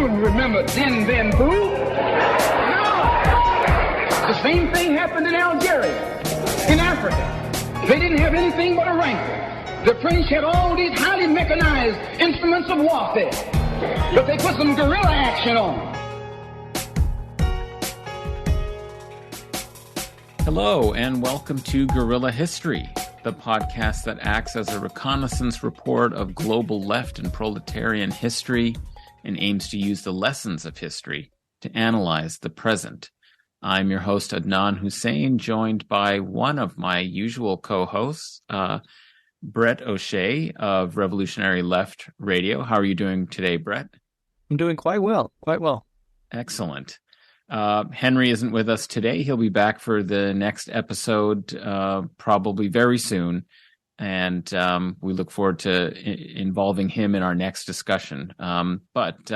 You remember then, boo? Now, the same thing happened in Algeria, in Africa. They didn't have anything but a rifle. The French had all these highly mechanized instruments of warfare, but they put some guerrilla action on. Hello, and welcome to Guerrilla History, the podcast that acts as a reconnaissance report of global left and proletarian history and aims to use the lessons of history to analyze the present. I'm your host, Adnan Husain, joined by one of my usual co-hosts, Breht O'Shea of Revolutionary Left Radio. How are you doing today, Breht? I'm doing quite well. Excellent. Henry isn't with us today. He'll be back for the next episode, probably very soon. And we look forward to involving him in our next discussion. But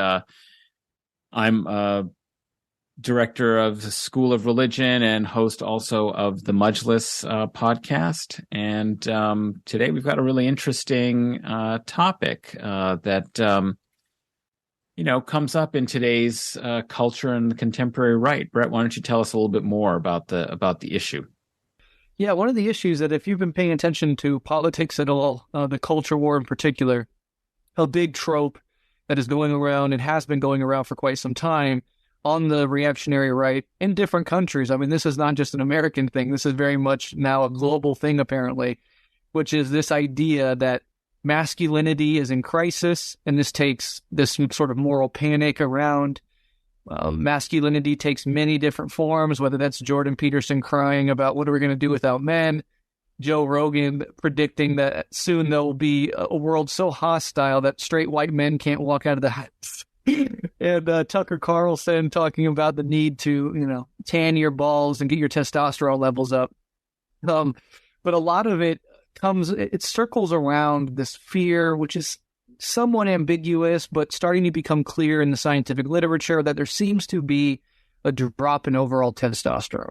I'm director of the School of Religion and host also of the Majlis podcast. And today we've got a really interesting topic that comes up in today's culture and the contemporary right. Breht, why don't you tell us a little bit more about the issue? Yeah, one of the issues that if you've been paying attention to politics at all, the culture war in particular, a big trope that is going around and has been going around for quite some time on the reactionary right in different countries. I mean, this is not just an American thing. This is very much now a global thing, apparently, which is this idea that masculinity is in crisis, and this takes this sort of moral panic around. Masculinity takes many different forms, whether that's Jordan Peterson crying about what are we going to do without men, Joe Rogan predicting that soon there will be a world so hostile that straight white men can't walk out of the house, and Tucker Carlson talking about the need to, tan your balls and get your testosterone levels up. But a lot of it circles around this fear, which is somewhat ambiguous, but starting to become clear in the scientific literature that there seems to be a drop in overall testosterone.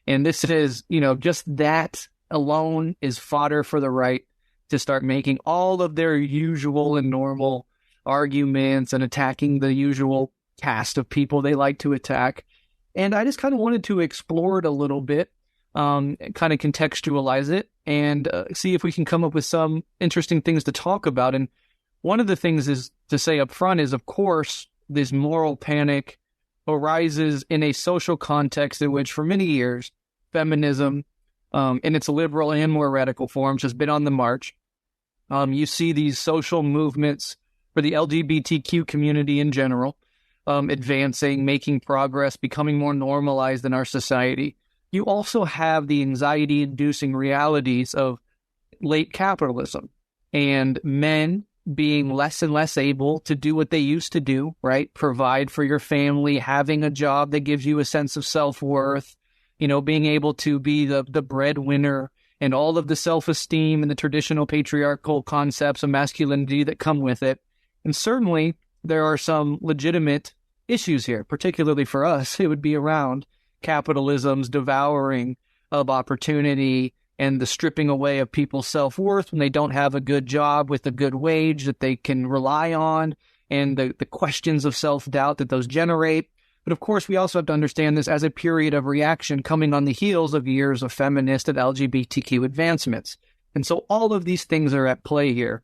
And this is, just that alone is fodder for the right to start making all of their usual and normal arguments and attacking the usual cast of people they like to attack. And I just kind of wanted to explore it a little bit, kind of contextualize it, and see if we can come up with some interesting things to talk about. And one of the things is to say up front is, of course, this moral panic arises in a social context in which, for many years, feminism, in its liberal and more radical forms, has been on the march. You see these social movements for the LGBTQ community in general, advancing, making progress, becoming more normalized in our society. You also have the anxiety-inducing realities of late capitalism and men being less and less able to do what they used to do, right? Provide for your family, having a job that gives you a sense of self-worth, being able to be the breadwinner, and all of the self-esteem and the traditional patriarchal concepts of masculinity that come with it. And certainly there are some legitimate issues here, particularly for us. It would be around capitalism's devouring of opportunity and the stripping away of people's self-worth when they don't have a good job with a good wage that they can rely on, and the questions of self-doubt that those generate. But of course, we also have to understand this as a period of reaction coming on the heels of years of feminist and LGBTQ advancements. And so all of these things are at play here.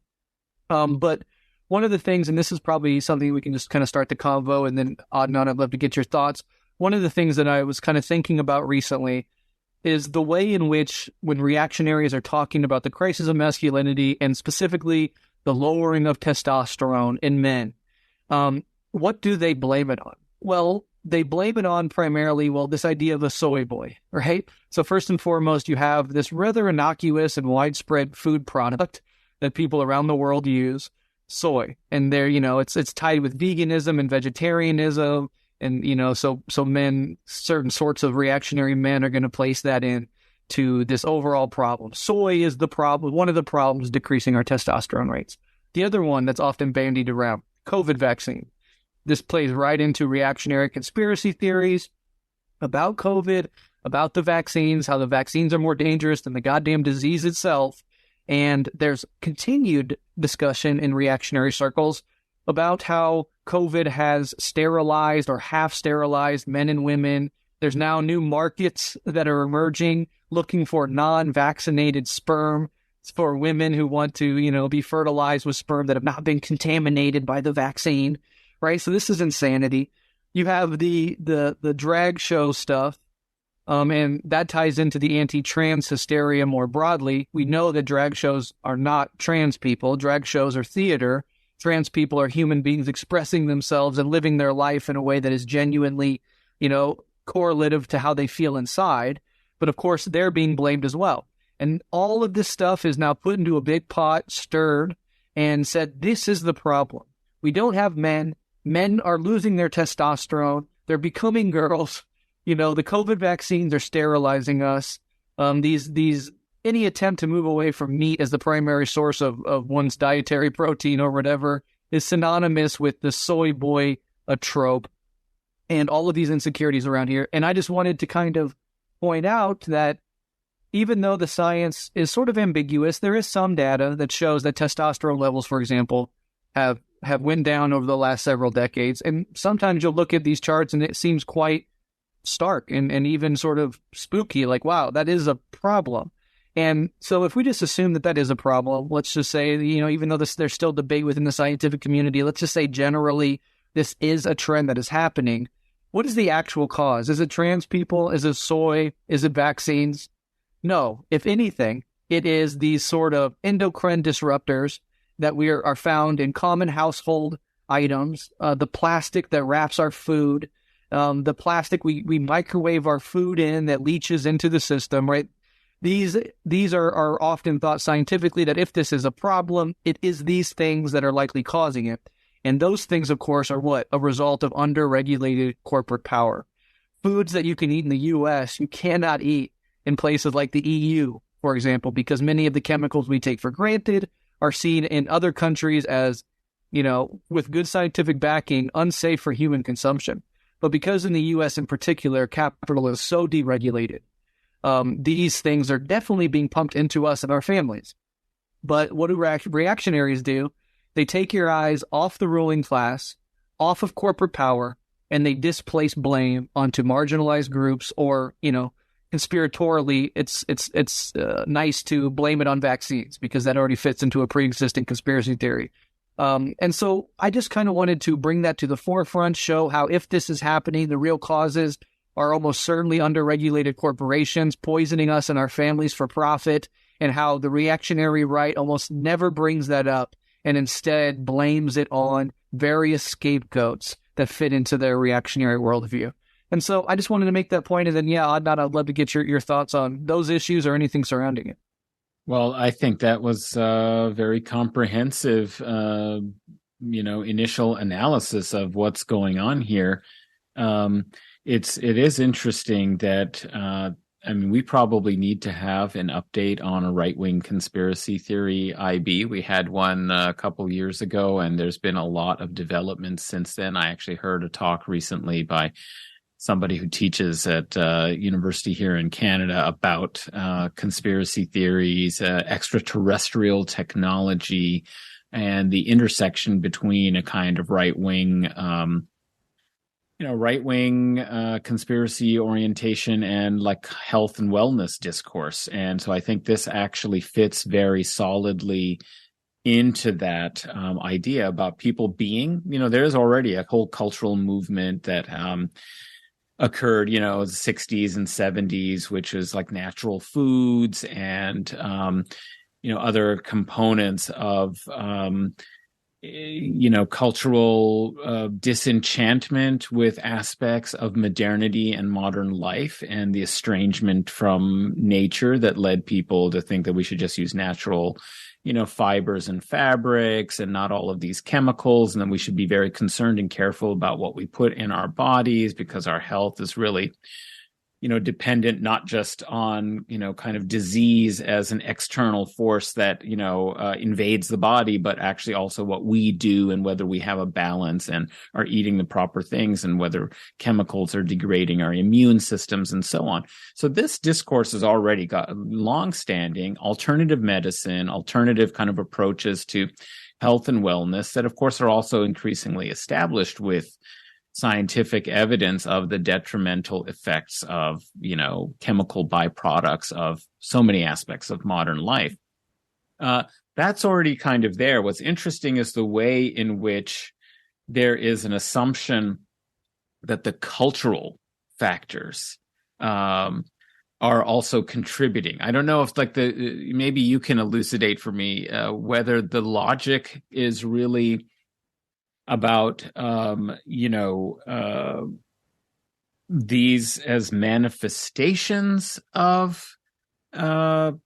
But one of the things, and this is probably something we can just kind of start the convo, and then Adnan, I'd love to get your thoughts. One of the things that I was kind of thinking about recently is the way in which, when reactionaries are talking about the crisis of masculinity and specifically the lowering of testosterone in men, what do they blame it on? Well, they blame it on primarily, this idea of the soy boy, right? So first and foremost, you have this rather innocuous and widespread food product that people around the world use, soy. And there, it's tied with veganism and vegetarianism. And, so men, certain sorts of reactionary men are going to place that in to this overall problem. Soy is the problem, one of the problems decreasing our testosterone rates. The other one that's often bandied around, COVID vaccine. This plays right into reactionary conspiracy theories about COVID, about the vaccines, how the vaccines are more dangerous than the goddamn disease itself. And there's continued discussion in reactionary circles about how COVID has sterilized or half sterilized men and women. There's now new markets that are emerging looking for non-vaccinated sperm for women who want to, be fertilized with sperm that have not been contaminated by the vaccine, right? So this is insanity. You have the drag show stuff, and that ties into the anti-trans hysteria more broadly. We know that drag shows are not trans people. Drag shows are theater. Trans people are human beings expressing themselves and living their life in a way that is genuinely, correlative to how they feel inside. But of course, they're being blamed as well. And all of this stuff is now put into a big pot, stirred, and said, this is the problem. We don't have men. Men are losing their testosterone. They're becoming girls. The COVID vaccines are sterilizing us. Any attempt to move away from meat as the primary source of one's dietary protein or whatever is synonymous with the soy boy trope and all of these insecurities around here. And I just wanted to kind of point out that even though the science is sort of ambiguous, there is some data that shows that testosterone levels, for example, have went down over the last several decades. And sometimes you'll look at these charts and it seems quite stark and even sort of spooky, like, wow, that is a problem. And so if we just assume that is a problem, let's just say, even though there's still debate within the scientific community, let's just say generally this is a trend that is happening. What is the actual cause? Is it trans people? Is it soy? Is it vaccines? No. If anything, it is these sort of endocrine disruptors that are found in common household items, the plastic that wraps our food, the plastic we microwave our food in that leaches into the system, right? These are often thought scientifically that if this is a problem, it is these things that are likely causing it. And those things, of course, are what? A result of under-regulated corporate power. Foods that you can eat in the U.S., you cannot eat in places like the EU, for example, because many of the chemicals we take for granted are seen in other countries as, with good scientific backing, unsafe for human consumption. But because in the U.S. in particular, capital is so deregulated, these things are definitely being pumped into us and our families. But what do reactionaries do? They take your eyes off the ruling class, off of corporate power, and they displace blame onto marginalized groups or, conspiratorially, it's nice to blame it on vaccines because that already fits into a pre-existing conspiracy theory. And so I just kind of wanted to bring that to the forefront, show how if this is happening, the real causes are almost certainly under-regulated corporations poisoning us and our families for profit, and how the reactionary right almost never brings that up and instead blames it on various scapegoats that fit into their reactionary worldview. And so I just wanted to make that point. And then, Adnan, I'd love to get your thoughts on those issues or anything surrounding it. Well, I think that was very comprehensive, initial analysis of what's going on here. It is interesting that, we probably need to have an update on a right-wing conspiracy theory IB. We had one a couple years ago, and there's been a lot of developments since then. I actually heard a talk recently by somebody who teaches at university here in Canada about conspiracy theories, extraterrestrial technology, and the intersection between a kind of right-wing conspiracy orientation and like health and wellness discourse. And so I think this actually fits very solidly into that idea about people being, there is already a whole cultural movement that occurred, the 60s and 70s, which is like natural foods and, other components of, cultural disenchantment with aspects of modernity and modern life, and the estrangement from nature that led people to think that we should just use natural, fibers and fabrics and not all of these chemicals. And then we should be very concerned and careful about what we put in our bodies because our health is really dependent not just on, kind of disease as an external force that, invades the body, but actually also what we do and whether we have a balance and are eating the proper things and whether chemicals are degrading our immune systems and so on. So this discourse has already got longstanding alternative medicine, alternative kind of approaches to health and wellness that, of course, are also increasingly established with scientific evidence of the detrimental effects of, chemical byproducts of so many aspects of modern life. That's already kind of there. What's interesting is the way in which there is an assumption that the cultural factors are also contributing. I don't know if maybe you can elucidate for me whether the logic is really about, these as manifestations of, kind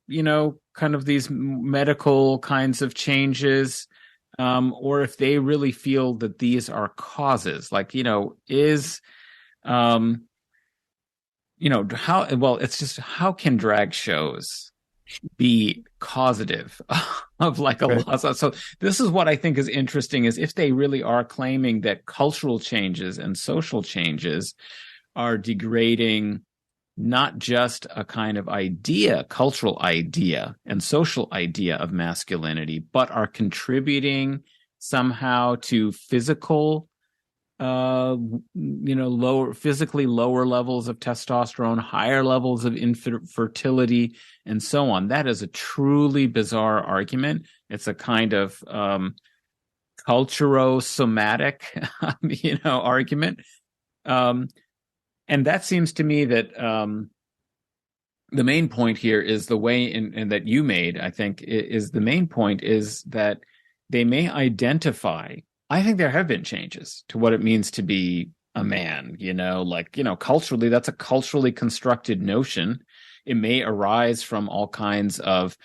of these medical kinds of changes, or if they really feel that these are causes, how can drag shows be causative of a loss? So this is what I think is interesting, is if they really are claiming that cultural changes and social changes are degrading not just a kind of idea, cultural idea and social idea of masculinity, but are contributing somehow to physical physically lower levels of testosterone, higher levels of infertility, and so on. That is a truly bizarre argument. It's a kind of culturo-somatic, argument. And that seems to me that the main point here is the way in that you made, I think, is the main point is that they may identify. I think there have been changes to what it means to be a man, culturally, that's a culturally constructed notion. It may arise from all kinds of,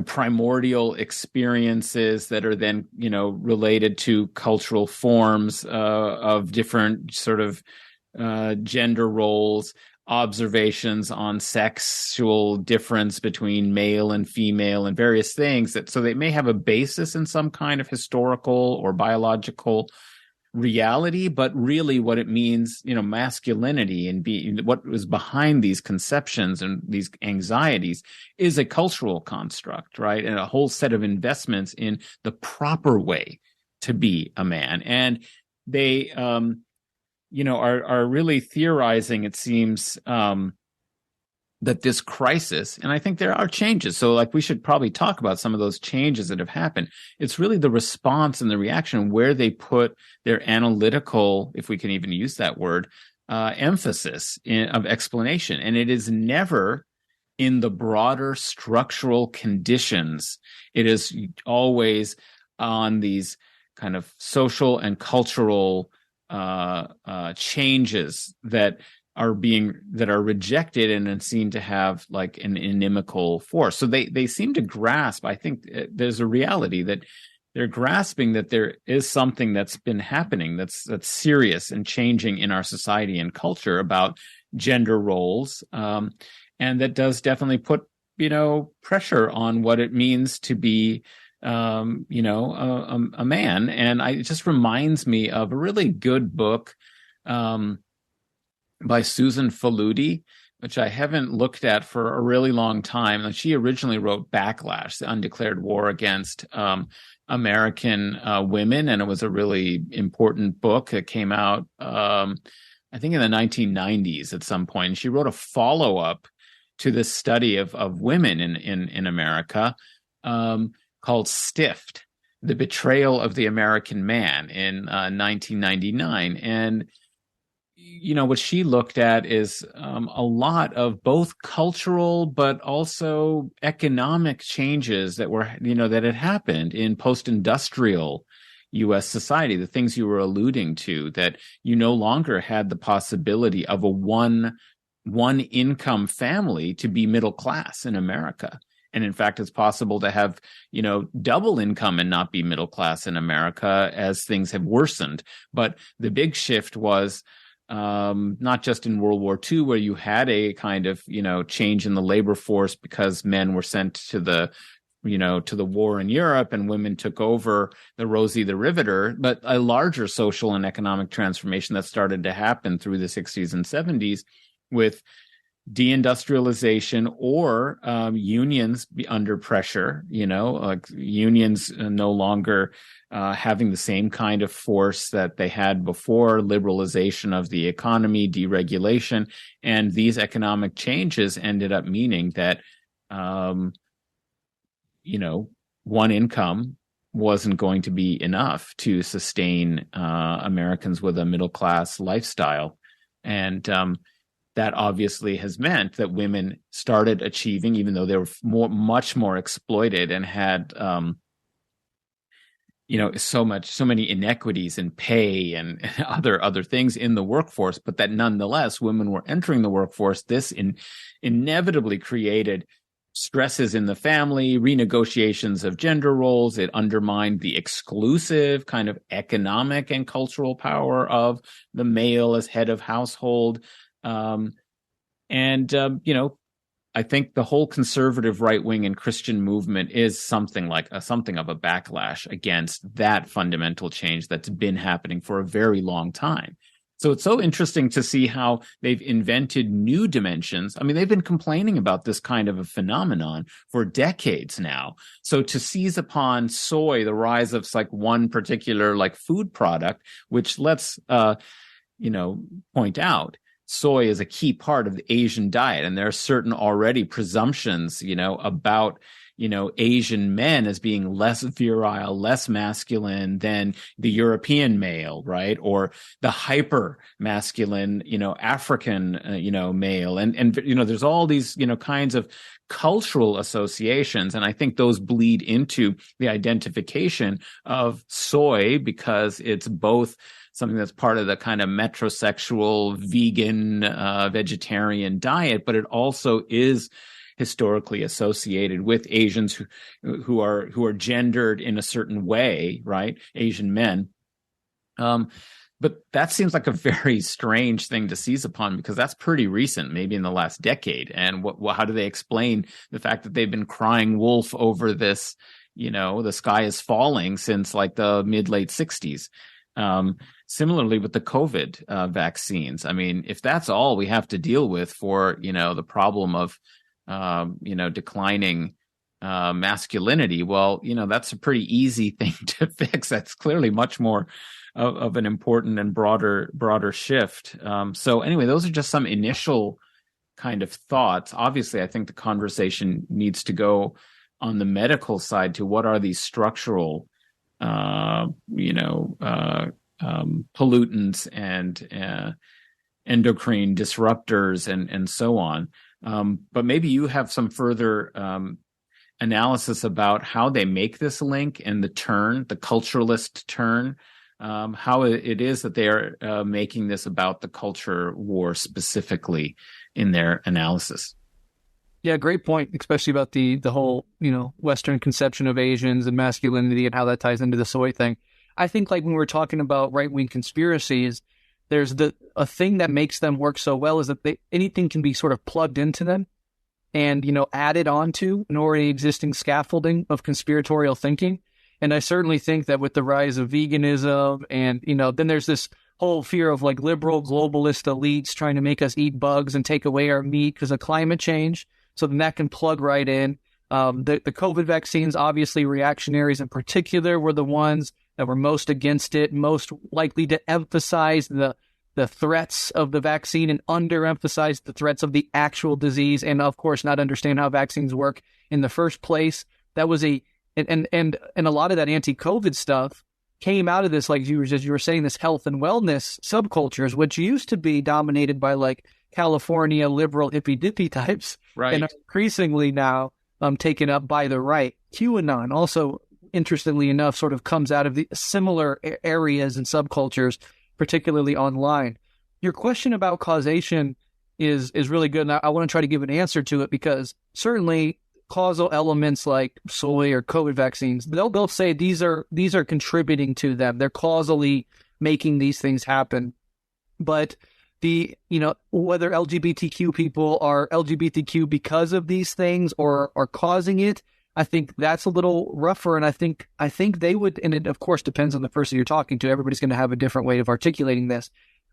primordial experiences that are then, related to cultural forms of different sort of gender roles, observations on sexual difference between male and female and various things so they may have a basis in some kind of historical or biological reality, but really what it means, masculinity and what was behind these conceptions and these anxieties is a cultural construct, right? And a whole set of investments in the proper way to be a man. And they, are really theorizing, it seems, that this crisis, and I think there are changes. So we should probably talk about some of those changes that have happened. It's really the response and the reaction where they put their analytical, if we can even use that word, emphasis of explanation. And it is never in the broader structural conditions. It is always on these kind of social and cultural changes that are rejected and seen to have an inimical force. So they seem to grasp, I think there's a reality that they're grasping that there is something that's been happening that's serious and changing in our society and culture about gender roles. And that does definitely put, pressure on what it means to be a man. And it just reminds me of a really good book by Susan Faludi, which I haven't looked at for a really long time. And she originally wrote Backlash, the Undeclared War Against American Women. And it was a really important book. It came out, I think, in the 1990s at some point. And she wrote a follow-up to this study of women in America called Stiffed, The Betrayal of the American Man in 1999. And what she looked at is a lot of both cultural but also economic changes that were, that had happened in post-industrial U.S. society, the things you were alluding to, that you no longer had the possibility of a one income family to be middle class in America. And in fact, it's possible to have, double income and not be middle class in America as things have worsened. But the big shift was not just in World War II, where you had a kind of, change in the labor force because men were sent to the war in Europe and women took over the Rosie the Riveter, but a larger social and economic transformation that started to happen through the 60s and 70s with deindustrialization or unions under pressure, like unions no longer having the same kind of force that they had before, liberalization of the economy, deregulation, and these economic changes ended up meaning that one income wasn't going to be enough to sustain Americans with a middle class lifestyle. And that obviously has meant that women started achieving, even though they were much more exploited and had, so many inequities in pay and other things in the workforce, but that nonetheless women were entering the workforce. This inevitably created stresses in the family, renegotiations of gender roles. It undermined the exclusive kind of economic and cultural power of the male as head of household. I think the whole conservative right wing and Christian movement is something of a backlash against that fundamental change that's been happening for a very long time. So it's so interesting to see how they've invented new dimensions. I mean, they've been complaining about this kind of a phenomenon for decades now. So to seize upon soy, the rise of like one particular like food product, which let's, point out, soy is a key part of the Asian diet. And there are certain already presumptions, about Asian men as being less virile, less masculine than the European male, right? Or the hyper masculine, African, male. And there's all these, kinds of cultural associations. And I think those bleed into the identification of soy because it's both something that's part of the kind of metrosexual, vegan, vegetarian diet, but it also is historically associated with Asians who are gendered in a certain way, right? Asian men. But that seems like a very strange thing to seize upon because that's pretty recent, maybe in the last decade. And how do they explain the fact that they've been crying wolf over this, the sky is falling since like the late 60s? Similarly with the COVID vaccines. I mean, if that's all we have to deal with for, the problem of declining masculinity, well, that's a pretty easy thing to fix. That's clearly much more of an important and broader shift. So anyway, those are just some initial kind of thoughts. Obviously, I think the conversation needs to go on the medical side to what are these structural, pollutants and endocrine disruptors and so on. But maybe you have some further analysis about how they make this link and the culturalist turn, how it is that they are making this about the culture war specifically in their analysis. Yeah, great point, especially about the whole, Western conception of Asians and masculinity and how that ties into the soy thing. I think like when we're talking about right-wing conspiracies, there's a thing that makes them work so well is that anything can be sort of plugged into them and, added onto an already existing scaffolding of conspiratorial thinking. And I certainly think that with the rise of veganism and, then there's this whole fear of like liberal globalist elites trying to make us eat bugs and take away our meat because of climate change. So then that can plug right in. The COVID vaccines, obviously reactionaries in particular were the ones that were most against it, most likely to emphasize the threats of the vaccine and underemphasize the threats of the actual disease, and of course not understand how vaccines work in the first place. That was and a lot of that anti-COVID stuff came out of this, like you were saying, this health and wellness subcultures, which used to be dominated by like California liberal hippy-dippy types, right, and are increasingly now taken up by the right. QAnon also, interestingly enough, sort of comes out of the similar areas and subcultures, particularly online. Your question about causation is really good, and I want to try to give an answer to it because certainly causal elements like soy or COVID vaccines, they'll say these are contributing to them. They're causally making these things happen. But whether LGBTQ people are LGBTQ because of these things or are causing it, I think that's a little rougher. And I think they would, and it of course depends on the person you're talking to. Everybody's going to have a different way of articulating this,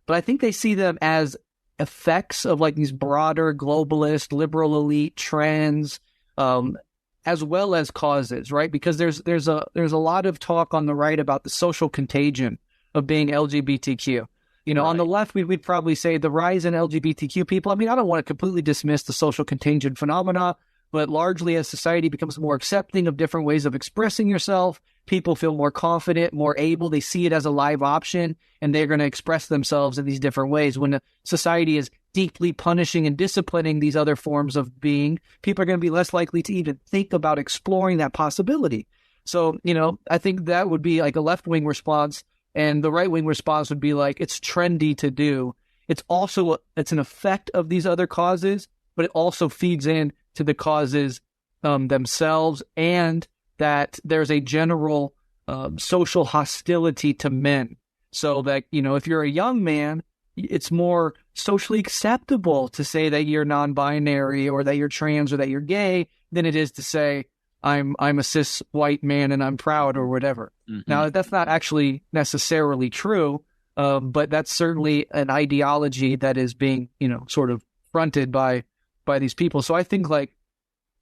but I think they see them as effects of like these broader globalist, liberal elite trends, as well as causes, right? Because there's a lot of talk on the right about the social contagion of being LGBTQ. Right. On the left, we'd probably say the rise in LGBTQ people. I mean, I don't want to completely dismiss the social contagion phenomena, but largely as society becomes more accepting of different ways of expressing yourself, people feel more confident, more able. They see it as a live option, and they're going to express themselves in these different ways. When the society is deeply punishing and disciplining these other forms of being, people are going to be less likely to even think about exploring that possibility. So, I think that would be like a left-wing response. And the right-wing response would be like, it's trendy to do. It's an effect of these other causes, but it also feeds in to the causes themselves, and that there's a general social hostility to men. So that, if you're a young man, it's more socially acceptable to say that you're non-binary or that you're trans or that you're gay than it is to say, I'm a cis white man and I'm proud or whatever. Mm-hmm. Now, that's not actually necessarily true, but that's certainly an ideology that is being, sort of fronted by these people. So I think like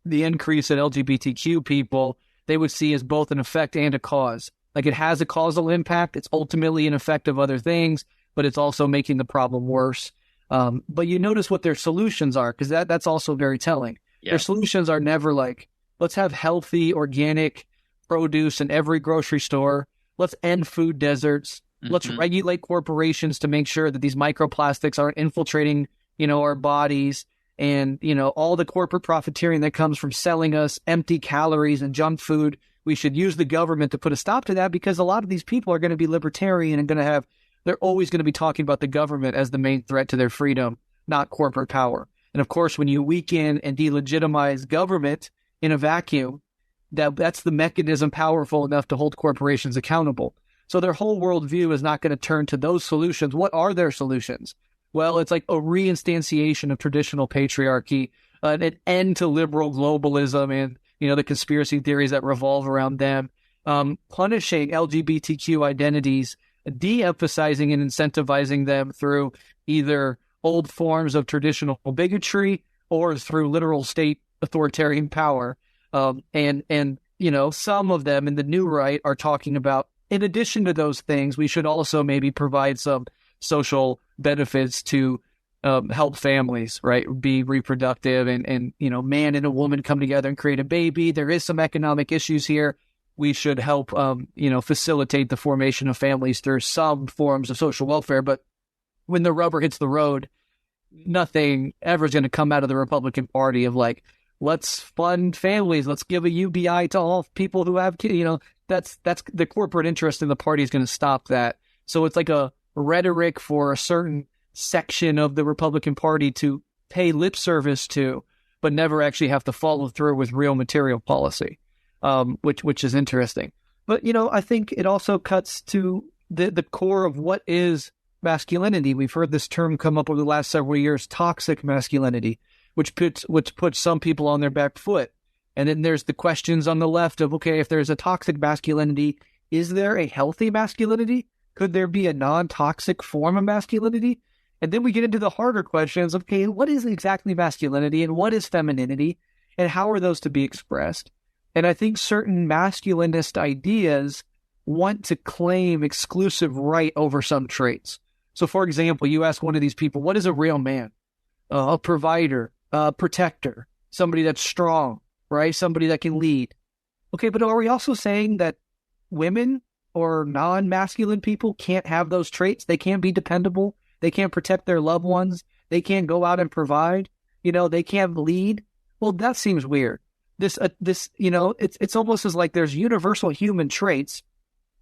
the increase in LGBTQ people, they would see as both an effect and a cause. Like it has a causal impact. It's ultimately an effect of other things, but it's also making the problem worse. But you notice what their solutions are, because that's also very telling. Yeah. Their solutions are never like, let's have healthy, organic produce in every grocery store. Let's end food deserts. Mm-hmm. Let's regulate corporations to make sure that these microplastics aren't infiltrating, our bodies. And, all the corporate profiteering that comes from selling us empty calories and junk food. We should use the government to put a stop to that, because a lot of these people are going to be libertarian and they're always going to be talking about the government as the main threat to their freedom, not corporate power. And of course, when you weaken and delegitimize government in a vacuum, that's the mechanism powerful enough to hold corporations accountable. So their whole worldview is not going to turn to those solutions. What are their solutions? Well, it's like a reinstantiation of traditional patriarchy, an end to liberal globalism and, the conspiracy theories that revolve around them, punishing LGBTQ identities, de-emphasizing and incentivizing them through either old forms of traditional bigotry or through literal state authoritarian power. And some of them in the new right are talking about, in addition to those things, we should also maybe provide some social benefits to help families, right, be reproductive and man and a woman come together and create a baby. There is some economic issues here. We should help, facilitate the formation of families through some forms of social welfare. But when the rubber hits the road, nothing ever is going to come out of the Republican Party of like, let's fund families. Let's give a UBI to all people who have kids. That's the corporate interest in the party is going to stop that. So it's like a rhetoric for a certain section of the Republican Party to pay lip service to, but never actually have to follow through with real material policy, which is interesting. But, I think it also cuts to the core of what is masculinity. We've heard this term come up over the last several years, toxic masculinity, which puts some people on their back foot. And then there's the questions on the left of, okay, if there's a toxic masculinity, is there a healthy masculinity? Could there be a non-toxic form of masculinity? And then we get into the harder questions of, okay, what is exactly masculinity and what is femininity and how are those to be expressed? And I think certain masculinist ideas want to claim exclusive right over some traits. So, for example, you ask one of these people, what is a real man? A provider, a protector, somebody that's strong, right? Somebody that can lead. Okay, but are we also saying that women or non-masculine people can't have those traits? They can't be dependable. They can't protect their loved ones. They can't go out and provide. They can't lead. Well, that seems weird. It's almost as like there's universal human traits.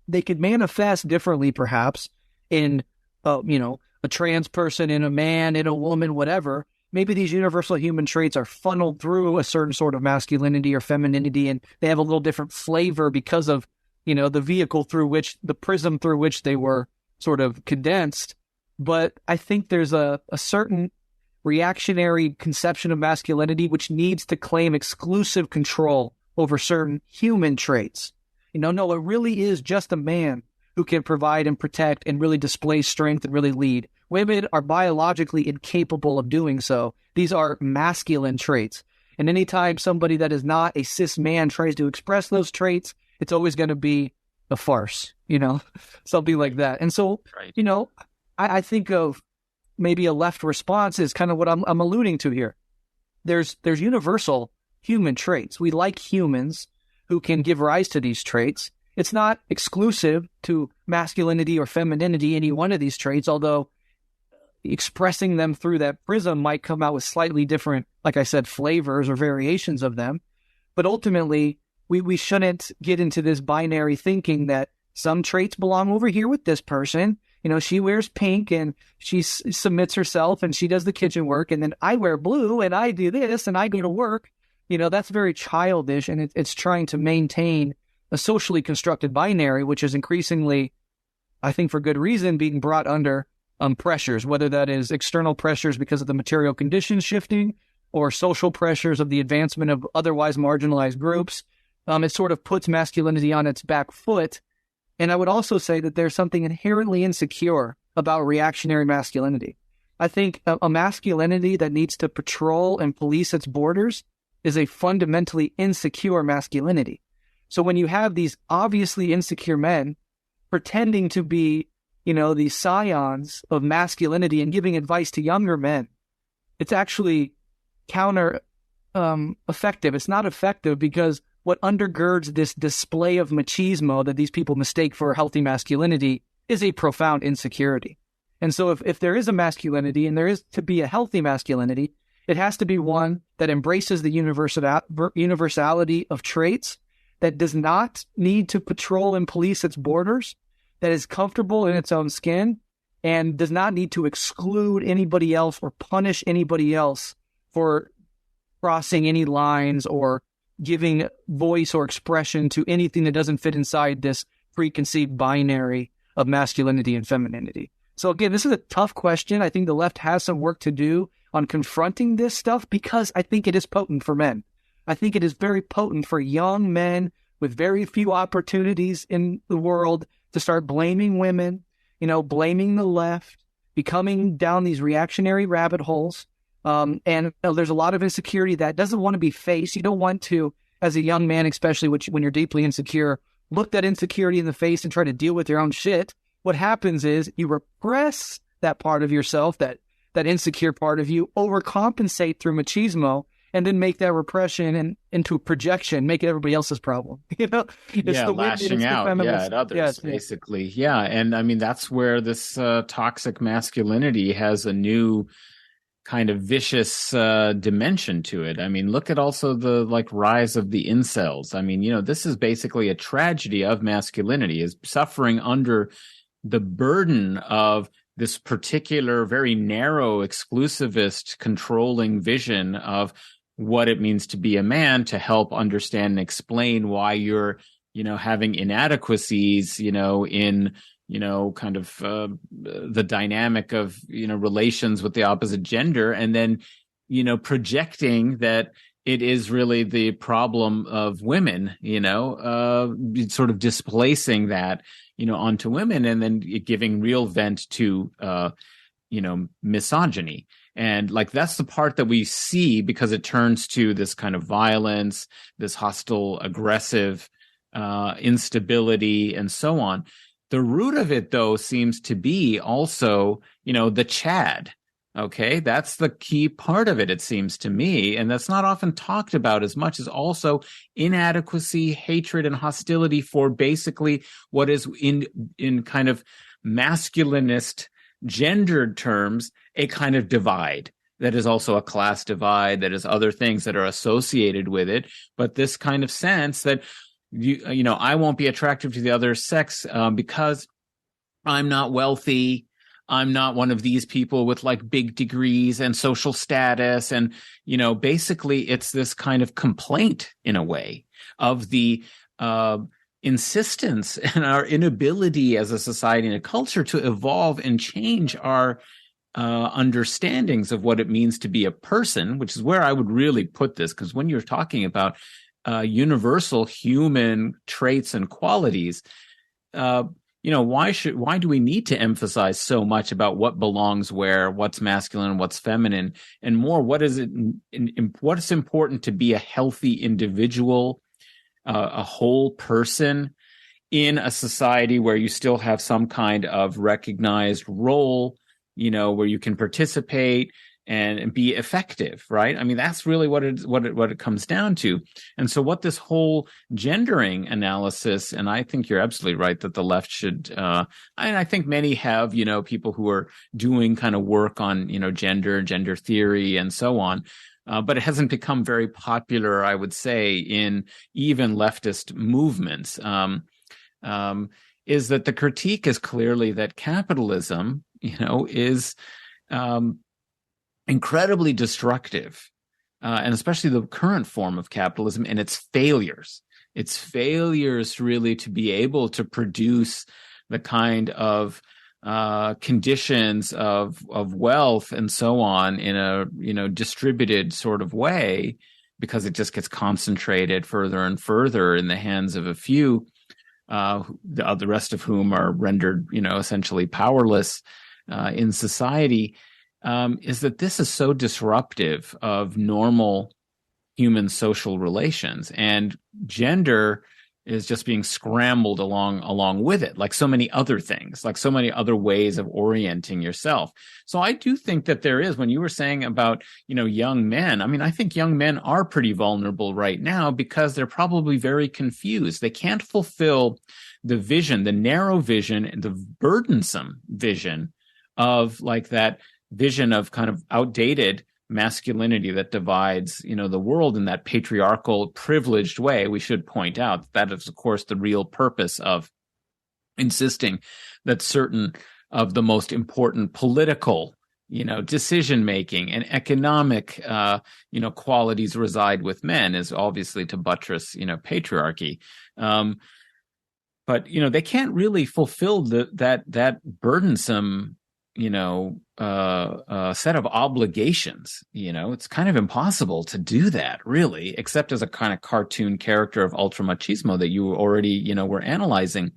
They could manifest differently, perhaps, in, a trans person, in a man, in a woman, whatever. Maybe these universal human traits are funneled through a certain sort of masculinity or femininity, and they have a little different flavor because of, the vehicle through which, the prism through which they were sort of condensed. But I think there's a certain reactionary conception of masculinity which needs to claim exclusive control over certain human traits. No, it really is just a man who can provide and protect and really display strength and really lead. Women are biologically incapable of doing so. These are masculine traits. And anytime somebody that is not a cis man tries to express those traits, it's always going to be a farce, something like that. And so, Right. I think of maybe a left response is kind of what I'm alluding to here. There's universal human traits. We like humans who can give rise to these traits. It's not exclusive to masculinity or femininity, any one of these traits, although expressing them through that prism might come out with slightly different, like I said, flavors or variations of them. But ultimately, we shouldn't get into this binary thinking that some traits belong over here with this person. She wears pink and she submits herself and she does the kitchen work. And then I wear blue and I do this and I go to work. That's very childish. And it's trying to maintain a socially constructed binary, which is increasingly, I think for good reason, being brought under pressures, whether that is external pressures because of the material conditions shifting or social pressures of the advancement of otherwise marginalized groups. It sort of puts masculinity on its back foot. And I would also say that there's something inherently insecure about reactionary masculinity. I think a masculinity that needs to patrol and police its borders is a fundamentally insecure masculinity. So when you have these obviously insecure men pretending to be, these scions of masculinity and giving advice to younger men, it's actually counter effective. It's not effective because what undergirds this display of machismo that these people mistake for healthy masculinity is a profound insecurity. And so if there is a masculinity and there is to be a healthy masculinity, it has to be one that embraces the universality of traits, that does not need to patrol and police its borders, that is comfortable in its own skin, and does not need to exclude anybody else or punish anybody else for crossing any lines or giving voice or expression to anything that doesn't fit inside this preconceived binary of masculinity and femininity. So again, this is a tough question. I think the left has some work to do on confronting this stuff because I think it is potent for men. I think it is very potent for young men with very few opportunities in the world to start blaming women, blaming the left, becoming down these reactionary rabbit holes. And there's a lot of insecurity that doesn't want to be faced. You don't want to, as a young man, especially when you're deeply insecure, look that insecurity in the face and try to deal with your own shit. What happens is you repress that part of yourself, that insecure part of you, overcompensate through machismo, and then make that repression into a projection, make it everybody else's problem. It's the lashing out at others, basically. Yeah. And I mean, that's where this toxic masculinity has a new kind of vicious dimension to it. I mean, look at also the rise of the incels. I mean, this is basically a tragedy of masculinity, is suffering under the burden of this particular very narrow, exclusivist, controlling vision of what it means to be a man, to help understand and explain why you're, having inadequacies, in, kind of the dynamic of, relations with the opposite gender, and then, projecting that it is really the problem of women, sort of displacing that, onto women, and then giving real vent to, misogyny. And that's the part that we see, because it turns to this kind of violence, this hostile, aggressive instability, and so on. The root of it, though, seems to be also, the Chad. Okay, that's the key part of it, it seems to me. And that's not often talked about as much as also inadequacy, hatred, and hostility for basically what is in kind of masculinist gendered terms, a kind of divide that is also a class divide, that is other things that are associated with it. But this kind of sense that, I won't be attractive to the other sex because I'm not wealthy. I'm not one of these people with big degrees and social status. And, basically it's this kind of complaint in a way of the insistence and our inability as a society and a culture to evolve and change our understandings of what it means to be a person, which is where I would really put this, because when you're talking about universal human traits and qualities, why do we need to emphasize so much about what belongs where, what's masculine, what's feminine, and more, what is important to be a healthy individual, a whole person in a society where you still have some kind of recognized role, where you can participate and be effective, right? I mean, that's really what it comes down to. And so what this whole gendering analysis, and I think you're absolutely right that the left should, and I think many have, people who are doing kind of work on, gender theory and so on. But it hasn't become very popular, I would say, in even leftist movements, is that the critique is clearly that capitalism, is incredibly destructive, and especially the current form of capitalism and its failures. Its failures really to be able to produce the kind of conditions of wealth and so on in a distributed sort of way, because it just gets concentrated further and further in the hands of a few, the rest of whom are rendered essentially powerless in society. Is that this is so disruptive of normal human social relations, and gender is just being scrambled along with it, like so many other things, like so many other ways of orienting yourself. So I do think that there is, when you were saying about, young men, I mean, I think young men are pretty vulnerable right now because they're probably very confused. They can't fulfill the vision, the narrow vision, and the burdensome vision of like that vision of kind of outdated masculinity that divides, the world in that patriarchal, privileged way. We should point out that is, of course, the real purpose of insisting that certain of the most important political, decision making and economic, qualities reside with men, is obviously to buttress, patriarchy. But they can't really fulfill that burdensome set of obligations. It's kind of impossible to do that, really, except as a kind of cartoon character of ultra machismo that you already, were analyzing.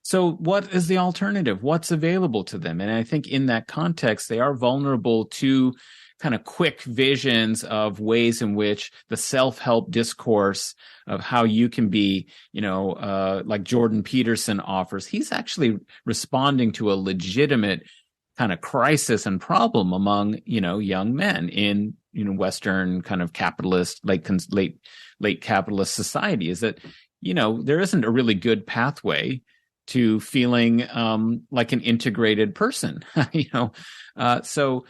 So what is the alternative? What's available to them? And I think in that context, they are vulnerable to kind of quick visions of ways in which the self-help discourse of how you can be, like Jordan Peterson offers, he's actually responding to a legitimate kind of crisis and problem among, young men in, Western kind of capitalist, late capitalist society, is that, there isn't a really good pathway to feeling like an integrated person, so,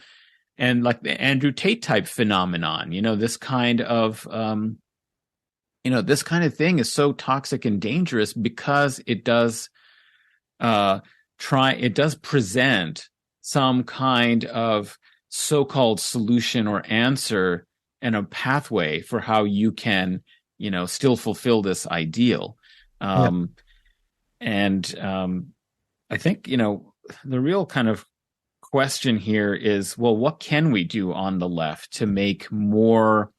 and like the Andrew Tate type phenomenon, this kind of, this kind of thing is so toxic and dangerous because it does present some kind of so-called solution or answer and a pathway for how you can, still fulfill this ideal. I think, the real kind of question here is, well, what can we do on the left to make more,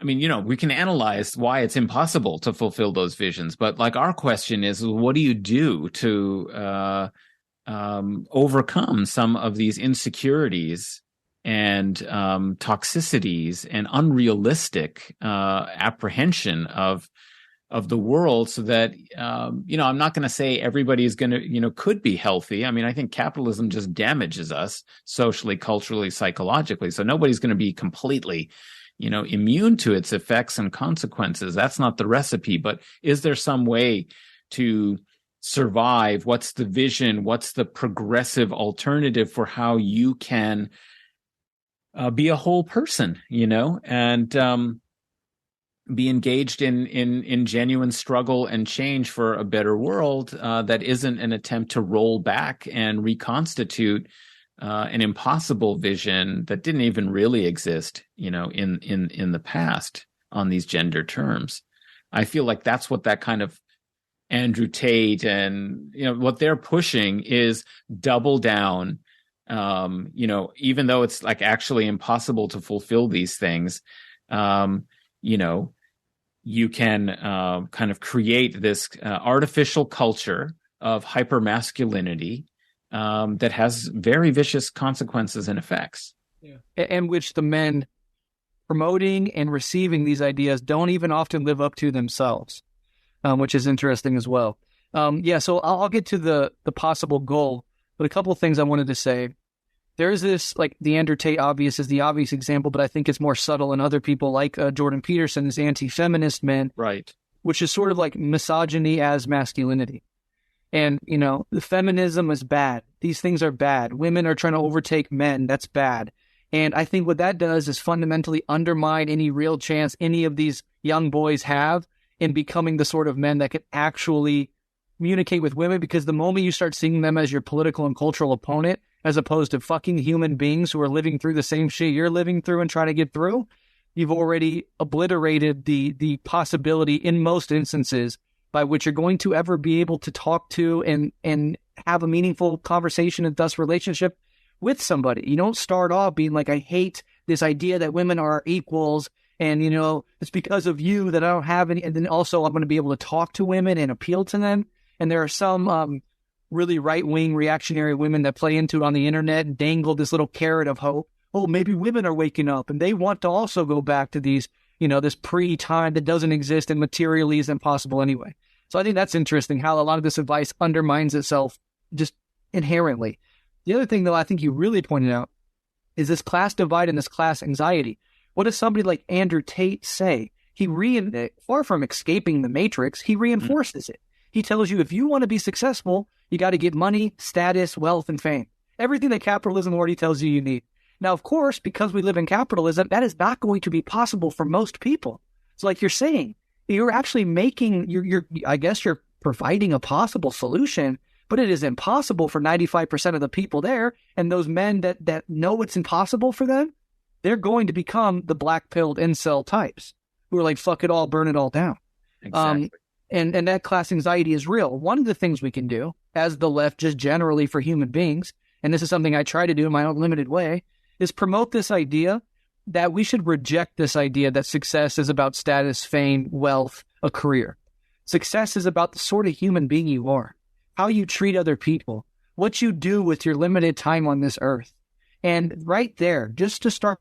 we can analyze why it's impossible to fulfill those visions, but like our question is, what do you do to overcome some of these insecurities and toxicities and unrealistic apprehension of the world, so that I'm not going to say everybody is going to could be healthy. I mean, I think capitalism just damages us socially, culturally, psychologically. So nobody's going to be completely immune to its effects and consequences. That's not the recipe. But is there some way to survive? What's the vision? What's the progressive alternative for how you can be a whole person, and be engaged in genuine struggle and change for a better world that isn't an attempt to roll back and reconstitute an impossible vision that didn't even really exist, in the past on these gender terms. I feel like that's what that kind of Andrew Tate and, what they're pushing is double down. Even though it's like actually impossible to fulfill these things, you can kind of create this artificial culture of hypermasculinity that has very vicious consequences and effects. Yeah. And which the men promoting and receiving these ideas don't even often live up to themselves, which is interesting as well. So I'll get to the possible goal, but a couple of things I wanted to say. There's this, like the Andrew Tate is the obvious example, but I think it's more subtle in other people like Jordan Peterson, this anti-feminist man, right? Which is sort of like misogyny as masculinity. And, the feminism is bad. These things are bad. Women are trying to overtake men. That's bad. And I think what that does is fundamentally undermine any real chance any of these young boys have in becoming the sort of men that can actually communicate with women, because the moment you start seeing them as your political and cultural opponent, as opposed to fucking human beings who are living through the same shit you're living through and trying to get through, you've already obliterated the possibility in most instances by which you're going to ever be able to talk to and have a meaningful conversation and thus relationship with somebody. You don't start off being like, I hate this idea that women are equals and, it's because of you that I don't have any. And then also I'm going to be able to talk to women and appeal to them. And there are some really right-wing reactionary women that play into it on the internet and dangle this little carrot of hope. Oh, maybe women are waking up and they want to also go back to these, this pre-time that doesn't exist and materially is impossible anyway. So I think that's interesting how a lot of this advice undermines itself just inherently. The other thing, though, I think you really pointed out is this class divide and this class anxiety. What does somebody like Andrew Tate say? Far from escaping the matrix, he reinforces it. He tells you if you want to be successful, you got to get money, status, wealth, and fame. Everything that capitalism already tells you need. Now, of course, because we live in capitalism, that is not going to be possible for most people. So like you're saying, you're actually I guess you're providing a possible solution, but it is impossible for 95% of the people there. And those men that know it's impossible for them, they're going to become the black-pilled incel types who are like, fuck it all, burn it all down. Exactly. And that class anxiety is real. One of the things we can do as the left, just generally for human beings, and this is something I try to do in my own limited way, is promote this idea that we should reject this idea that success is about status, fame, wealth, a career. Success is about the sort of human being you are, how you treat other people, what you do with your limited time on this earth. And right there, just to start,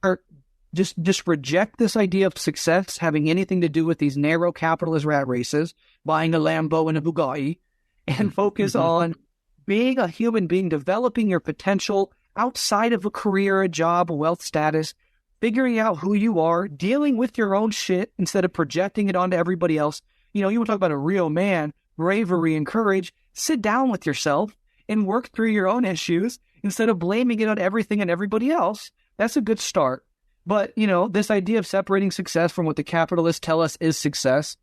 just reject this idea of success having anything to do with these narrow capitalist rat races, buying a Lambo and a Bugatti, and focus on being a human being, developing your potential outside of a career, a job, a wealth status, figuring out who you are, dealing with your own shit instead of projecting it onto everybody else. You want to talk about a real man, bravery and courage. Sit down with yourself and work through your own issues instead of blaming it on everything and everybody else. That's a good start. But, this idea of separating success from what the capitalists tell us is success,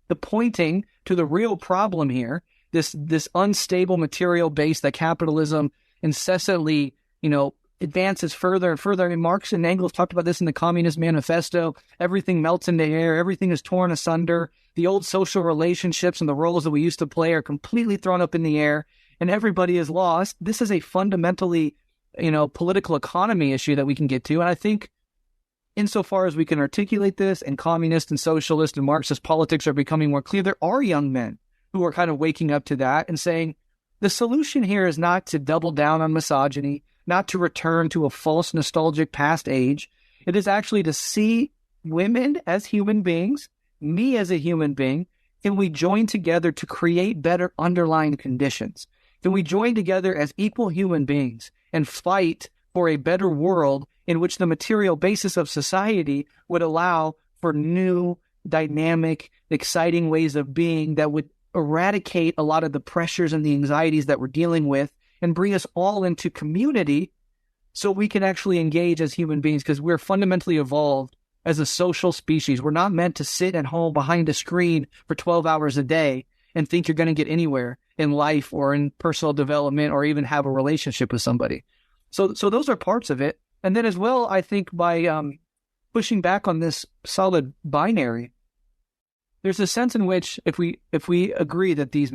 the pointing to the real problem here, this unstable material base that capitalism incessantly, advances further and further. I mean, Marx and Engels talked about this in the Communist Manifesto. Everything melts into air. Everything is torn asunder. The old social relationships and the roles that we used to play are completely thrown up in the air, and everybody is lost. This is a fundamentally, political economy issue that we can get to. And I think insofar as we can articulate this and communist and socialist and Marxist politics are becoming more clear, there are young men who are kind of waking up to that and saying, the solution here is not to double down on misogyny, not to return to a false nostalgic past age. It is actually to see women as human beings, me as a human being. Can we join together to create better underlying conditions? Can we join together as equal human beings and fight for a better world in which the material basis of society would allow for new, dynamic, exciting ways of being that would eradicate a lot of the pressures and the anxieties that we're dealing with and bring us all into community so we can actually engage as human beings, because we're fundamentally evolved as a social species. We're not meant to sit at home behind a screen for 12 hours a day and think you're going to get anywhere in life or in personal development or even have a relationship with somebody. So those are parts of it. And then as well, I think by pushing back on this solid binary, there's a sense in which if we agree that these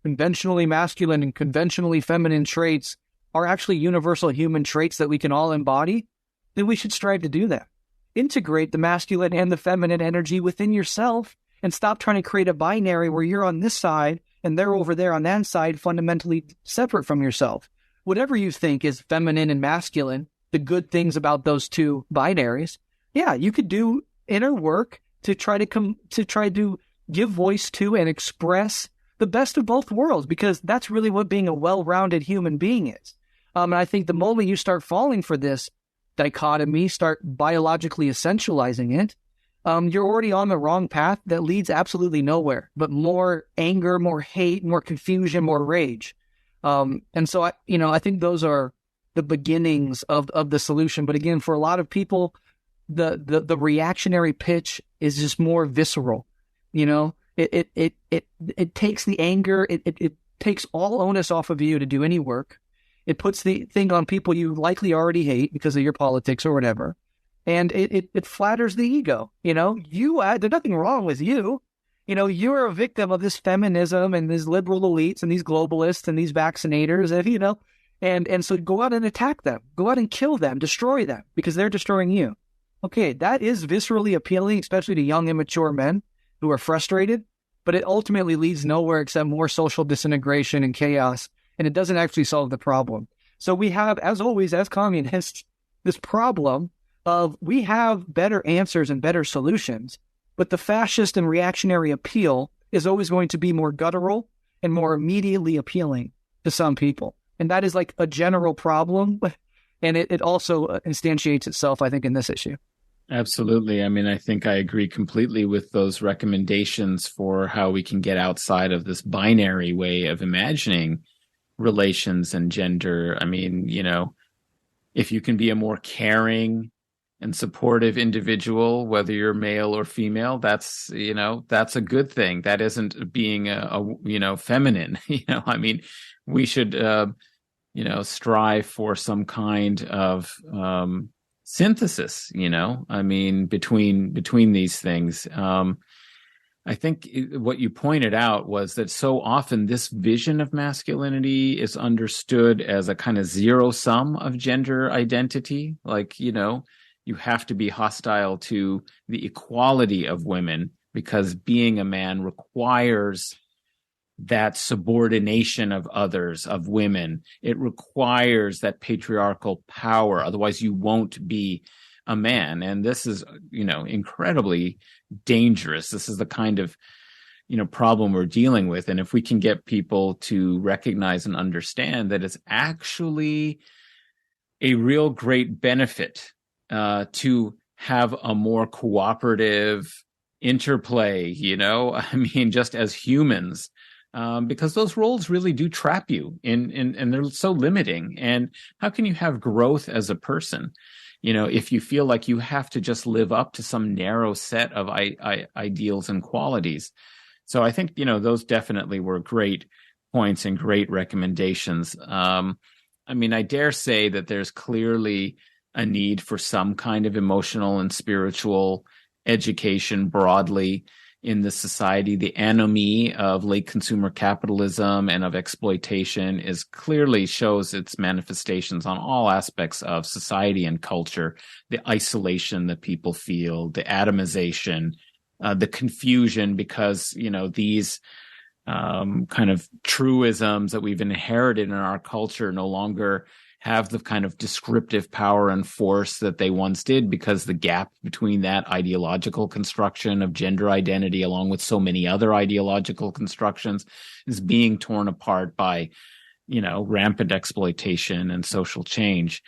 conventionally masculine and conventionally feminine traits are actually universal human traits that we can all embody, then we should strive to do that. Integrate the masculine and the feminine energy within yourself and stop trying to create a binary where you're on this side and they're over there on that side, fundamentally separate from yourself. Whatever you think is feminine and masculine, the good things about those two binaries, yeah, you could do inner work to try to give voice to and express the best of both worlds, because that's really what being a well-rounded human being is. And I think the moment you start falling for this dichotomy, start biologically essentializing it, you're already on the wrong path that leads absolutely nowhere, but more anger, more hate, more confusion, more rage. And so I think those are the beginnings of the solution. But again, for a lot of people, the reactionary pitch is just more visceral. It takes the anger, it takes all onus off of you to do any work. It puts the thing on people you likely already hate because of your politics or whatever. And it flatters the ego. There's nothing wrong with you. You're a victim of this feminism and these liberal elites and these globalists and these vaccinators, and so go out and attack them. Go out and kill them, destroy them, because they're destroying you. Okay, that is viscerally appealing, especially to young, immature men who are frustrated, but it ultimately leads nowhere except more social disintegration and chaos, and it doesn't actually solve the problem. So we have, as always, as communists, this problem of we have better answers and better solutions, but the fascist and reactionary appeal is always going to be more guttural and more immediately appealing to some people. And that is like a general problem, and it also instantiates itself, I think, in this issue. Absolutely. I mean, I think I agree completely with those recommendations for how we can get outside of this binary way of imagining relations and gender. I mean, if you can be a more caring and supportive individual, whether you're male or female, that's a good thing. That isn't being a feminine. I mean, we should strive for some kind of synthesis, I mean, between these things. I think what you pointed out was that so often this vision of masculinity is understood as a kind of zero sum of gender identity. Like, you have to be hostile to the equality of women because being a man requires that subordination of others, of women. It requires that patriarchal power. Otherwise, you won't be a man. And this is, incredibly dangerous. This is the kind of, problem we're dealing with. And if we can get people to recognize and understand that it's actually a real great benefit to have a more cooperative interplay, I mean, just as humans, because those roles really do trap you and they're so limiting. And how can you have growth as a person, if you feel like you have to just live up to some narrow set of ideals and qualities? So I think, those definitely were great points and great recommendations. I mean, I dare say that there's clearly a need for some kind of emotional and spiritual education broadly in the society. The enemy of late consumer capitalism and of exploitation clearly shows its manifestations on all aspects of society and culture. The isolation that people feel, the atomization, the confusion because, these kind of truisms that we've inherited in our culture no longer have the kind of descriptive power and force that they once did, because the gap between that ideological construction of gender identity, along with so many other ideological constructions, is being torn apart by, rampant exploitation and social change.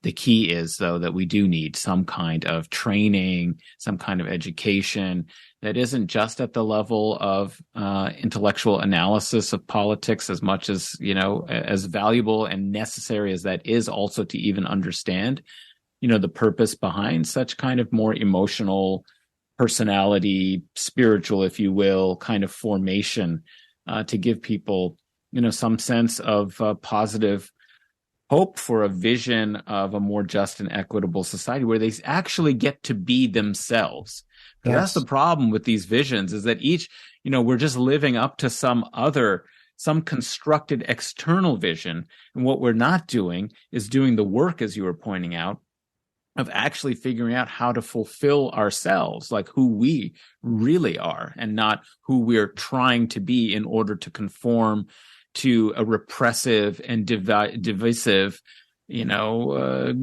The key is, though, that we do need some kind of training, some kind of education that isn't just at the level of intellectual analysis of politics, as much as, as valuable and necessary as that is, also to even understand, the purpose behind such kind of more emotional personality, spiritual, if you will, kind of formation, to give people, some sense of positive hope for a vision of a more just and equitable society where they actually get to be themselves. Because that's the problem with these visions, is that each, we're just living up to some constructed external vision. And what we're not doing is doing the work, as you were pointing out, of actually figuring out how to fulfill ourselves, like who we really are, and not who we're trying to be in order to conform to a repressive and divisive, gender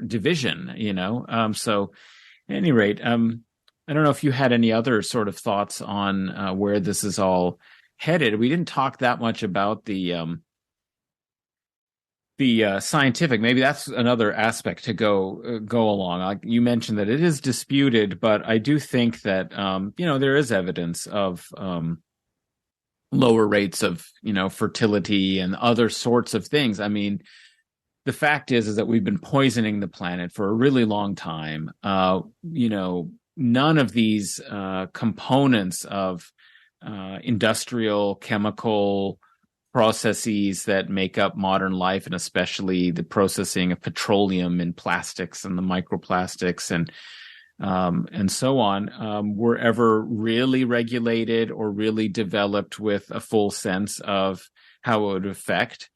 division, So at any rate, I don't know if you had any other sort of thoughts on where this is all headed. We didn't talk that much about the scientific. Maybe that's another aspect to go along. Like you mentioned that it is disputed, but I do think that there is evidence of lower rates of fertility and other sorts of things. I mean, the fact is that we've been poisoning the planet for a really long time. None of these components of industrial, chemical processes that make up modern life, and especially the processing of petroleum and plastics and the microplastics and so on, were ever really regulated or really developed with a full sense of how it would affect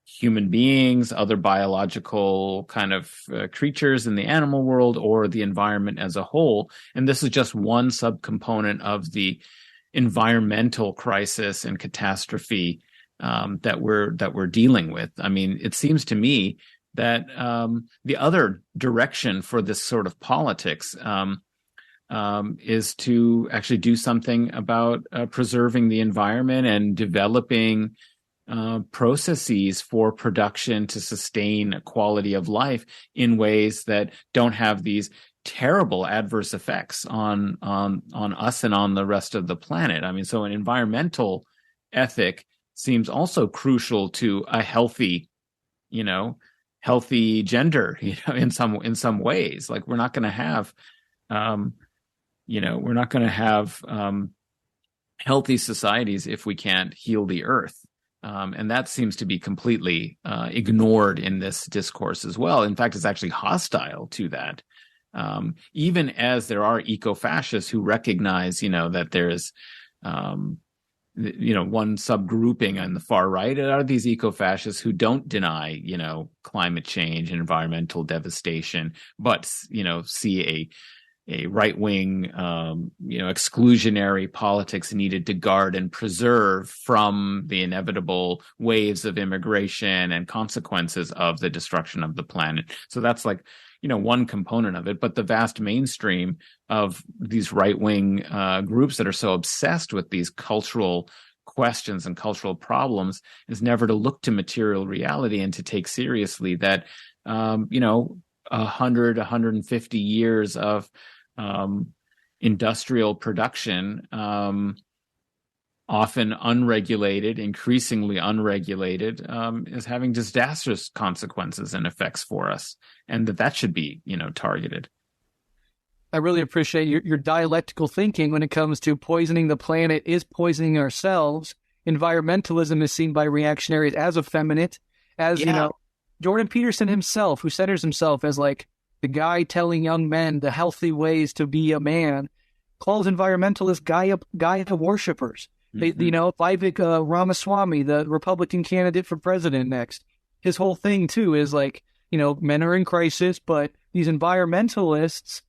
human beings, other biological kind of creatures in the animal world, or the environment as a whole. And this is just one subcomponent of the environmental crisis and catastrophe that we're dealing with. I mean, it seems to me that the other direction for this sort of politics is to actually do something about preserving the environment and developing processes for production to sustain a quality of life in ways that don't have these terrible adverse effects on us and on the rest of the planet. I mean, so an environmental ethic seems also crucial to a healthy gender, in some ways. Like we're not going to have, healthy societies if we can't heal the earth. And that seems to be completely ignored in this discourse as well. In fact, it's actually hostile to that. Even as there are eco-fascists who recognize, that there's, one subgrouping on the far right are these eco-fascists who don't deny, climate change and environmental devastation, but, see a right-wing, exclusionary politics needed to guard and preserve from the inevitable waves of immigration and consequences of the destruction of the planet. So that's like, one component of it. But the vast mainstream of these right-wing groups that are so obsessed with these cultural questions and cultural problems is never to look to material reality and to take seriously that, 150 years of industrial production, often unregulated, increasingly unregulated, is having disastrous consequences and effects for us, and that should be, targeted. I really appreciate your dialectical thinking when it comes to poisoning the planet is poisoning ourselves. Environmentalism is seen by reactionaries as effeminate, as, Jordan Peterson himself, who centers himself as like the guy telling young men the healthy ways to be a man, calls environmentalists Gaia worshippers. Vivek Ramaswamy, the Republican candidate for president next, his whole thing too is like, men are in crisis, but these environmentalists,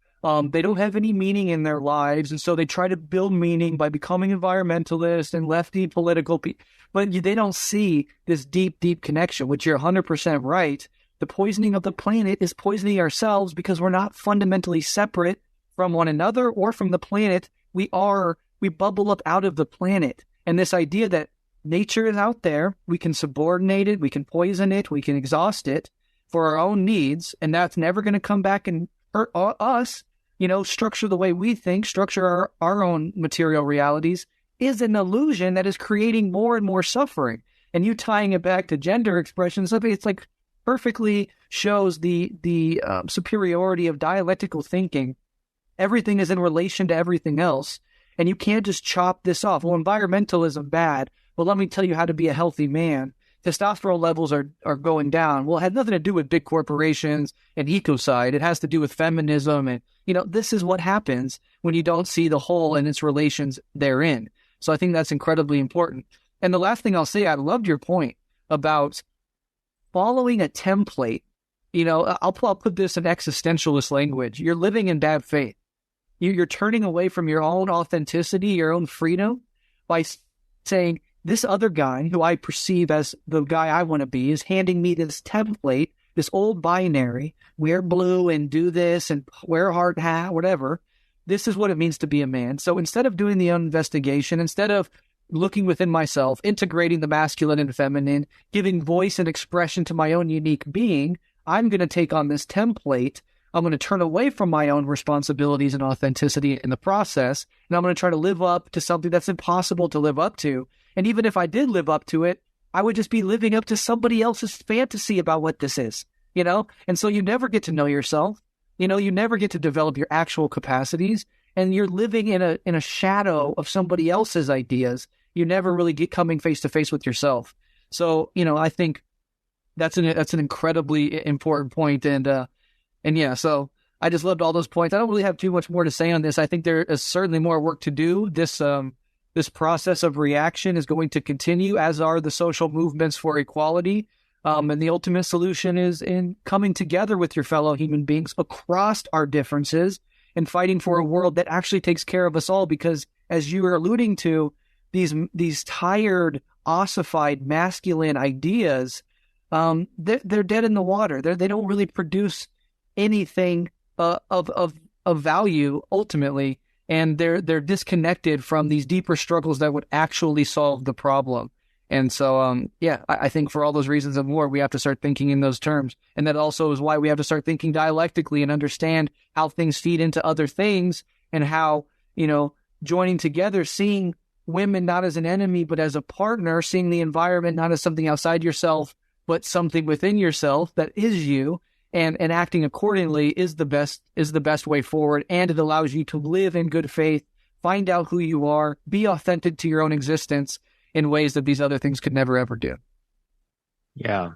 they don't have any meaning in their lives, and so they try to build meaning by becoming environmentalists and lefty political people. But they don't see this deep, deep connection, which you're 100% right. The poisoning of the planet is poisoning ourselves because we're not fundamentally separate from one another or from the planet. We bubble up out of the planet. And this idea that nature is out there, we can subordinate it, we can poison it, we can exhaust it for our own needs, and that's never going to come back and hurt us, structure the way we think, structure our own material realities, is an illusion that is creating more and more suffering. And you tying it back to gender expressions, it's like perfectly shows the superiority of dialectical thinking. Everything is in relation to everything else. And you can't just chop this off. Well, environmentalism bad. Well, let me tell you how to be a healthy man. testosterone levels are going down. Well, it had nothing to do with big corporations and ecocide. It has to do with feminism. And, this is what happens when you don't see the whole and its relations therein. So I think that's incredibly important. And the last thing I'll say, I loved your point about following a template. I'll put this in existentialist language. You're living in bad faith. You're turning away from your own authenticity, your own freedom by saying, this other guy who I perceive as the guy I want to be is handing me this template, this old binary, wear blue and do this and wear a hard hat, whatever. This is what it means to be a man. So instead of doing the own investigation, instead of looking within myself, integrating the masculine and feminine, giving voice and expression to my own unique being, I'm going to take on this template. I'm going to turn away from my own responsibilities and authenticity in the process, and I'm going to try to live up to something that's impossible to live up to. And even if I did live up to it, I would just be living up to somebody else's fantasy about what this is, And so you never get to know yourself. You never get to develop your actual capacities, and you're living in a shadow of somebody else's ideas. You never really get coming face to face with yourself. So, I think that's an incredibly important point. And yeah, so I just loved all those points. I don't really have too much more to say on this. I think there is certainly more work to do. This process of reaction is going to continue, as are the social movements for equality. And the ultimate solution is in coming together with your fellow human beings across our differences and fighting for a world that actually takes care of us all. Because as you were alluding to, these tired, ossified, masculine ideas, they're dead in the water. They don't really produce anything of value ultimately. And they're disconnected from these deeper struggles that would actually solve the problem. And so, I think for all those reasons and more, we have to start thinking in those terms. And that also is why we have to start thinking dialectically and understand how things feed into other things, and how, joining together, seeing women not as an enemy, but as a partner, seeing the environment not as something outside yourself, but something within yourself that is you. And acting accordingly is the best way forward, and it allows you to live in good faith, find out who you are, be authentic to your own existence in ways that these other things could never ever do. Yeah,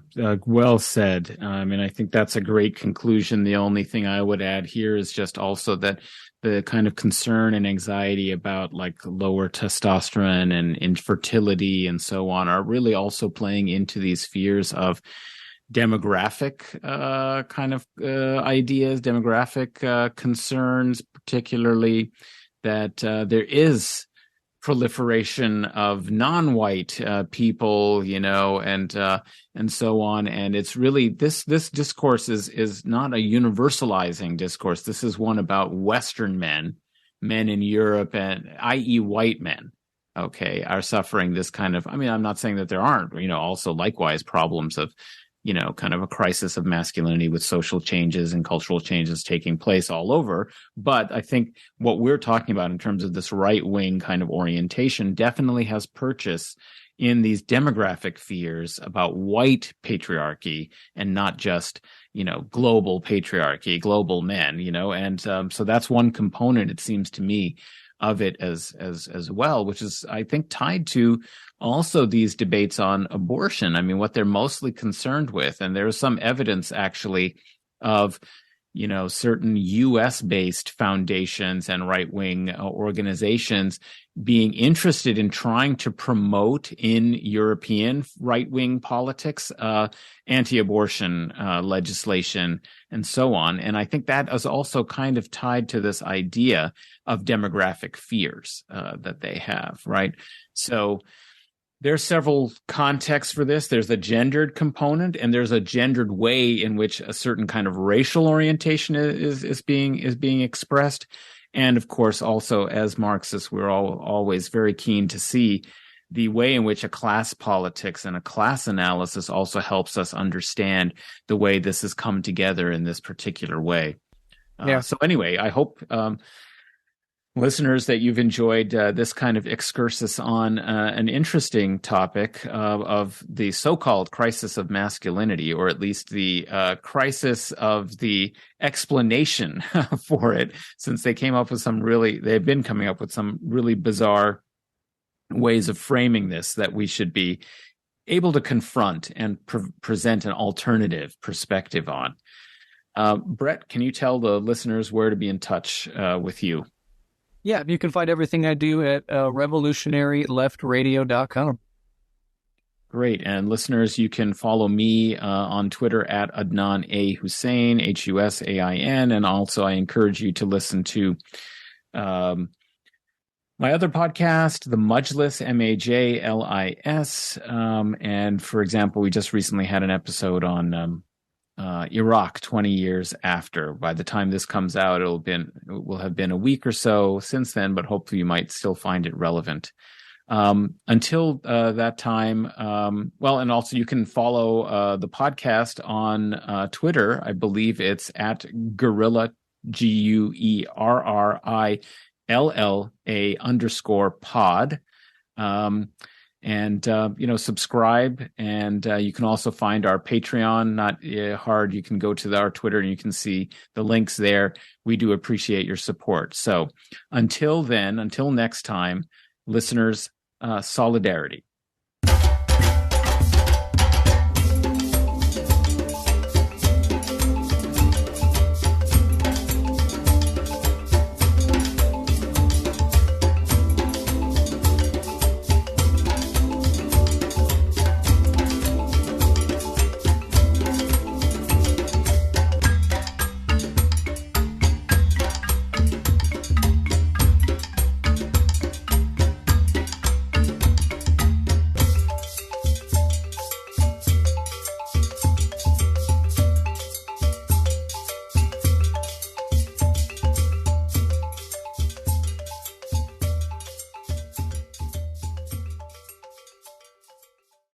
well said. I think that's a great conclusion. The only thing I would add here is just also that the kind of concern and anxiety about like lower testosterone and infertility and so on are really also playing into these fears of demographic ideas, demographic concerns, particularly that there is proliferation of non-white people, and so on. And it's really this discourse is not a universalizing discourse. This is one about Western men in Europe, and i.e. white men, are suffering this kind of, I'm not saying that there aren't, also likewise problems of, kind of a crisis of masculinity with social changes and cultural changes taking place all over. But I think what we're talking about in terms of this right-wing kind of orientation definitely has purchase in these demographic fears about white patriarchy and not just, global patriarchy, global men, and so that's one component, it seems to me, of it as well, which is, I think, tied to also these debates on abortion. What they're mostly concerned with, and there's some evidence actually of, certain US-based foundations and right-wing organizations being interested in trying to promote in European right-wing politics, anti-abortion legislation and so on. And I think that is also kind of tied to this idea of demographic fears that they have, right? So there's several contexts for this. There's a gendered component, and there's a gendered way in which a certain kind of racial orientation is being expressed. And of course, also as Marxists, we're always very keen to see the way in which a class politics and a class analysis also helps us understand the way this has come together in this particular way. So anyway, I hope listeners that you've enjoyed this kind of excursus on an interesting topic of the so-called crisis of masculinity, or at least the crisis of the explanation for it, since they've been coming up with some really bizarre ways of framing this that we should be able to confront and present an alternative perspective on. Breht, can you tell the listeners where to be in touch with you? Yeah, you can find everything I do at revolutionaryleftradio.com. Great. And listeners, you can follow me on Twitter at Adnan A. Husain, Husain. And also I encourage you to listen to my other podcast, The Majlis, Majlis. And for example, we just recently had an episode on Iraq 20 years after. By the time this comes out, it will have been a week or so since then, but hopefully you might still find it relevant. Until that time, and also you can follow the podcast on Twitter. I believe it's at Guerrilla, GUERRILLA_pod. Subscribe, and you can also find our Patreon. Not hard. You can go to our Twitter and you can see the links there. We do appreciate your support. So until next time, listeners, solidarity.